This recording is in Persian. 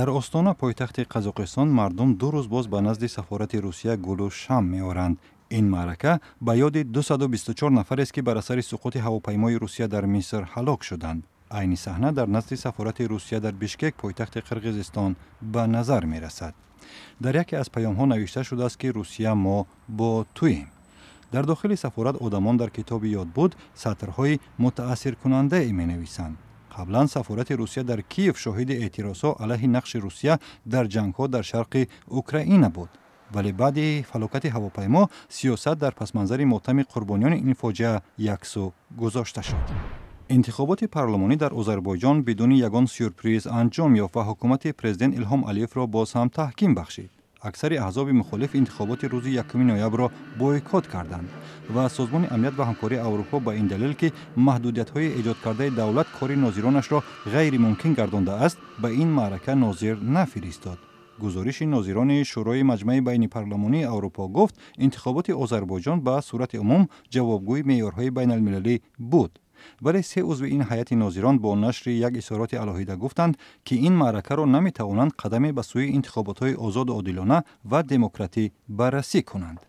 در استان پایتخت قزاقستان مردم 2 روز باز به نزد سفارت روسیه گل و شمع می‌آورند. این معرکه به یاد 224 نفر است که بر اثر سقوط هواپیمای روسیه در مصر هلاک شدند. عین صحنه در نزد سفارت روسیه در بیشکک پایتخت قرقیزستان به نظر می رسد. در یکی از پیام ها نوشته شده است که روسیه ما با توییم. در داخل سفارت آدمان در کتاب یاد بود سطرهای متاثر کننده ای می نویسند. قبلا سفارت روسیه در کیف شاهد اعتراضات علیه نقش روسیه در جنگ‌ها در شرق اوکراین بود. ولی بعد فلاکت هواپیما سیاست در پس منظر ماتم قربانیان این فاجعه یکسو گذاشته شد. انتخابات پارلمانی در آذربایجان بدون یگان سورپرایز انجام یافت و حکومت پرزیدنت الهام علیف را باز هم تحکیم بخشید. اکثر احزاب مخالف انتخابات روز 1 نوامبر را بایکوت کردند و سازمان امنیت و همکاری اروپا با این دلیل که محدودیت‌های ایجاد کرده دولت کار ناظرانش را غیر ممکن گردانده است به این معرکه ناظر نفرستاد. گزارش ناظران شورای مجمع بین پارلمانی اروپا گفت انتخابات آذربایجان به صورت عموم جوابگوی معیارهای بین المللی بود. ولی 3 عضو این هیئت ناظران با نشر یک اظهارات علیحده گفتند که این معرکه را نمی‌توانند قدمی به سوی انتخابات‌های آزاد و عادلانه و دموکراتی بررسی کنند.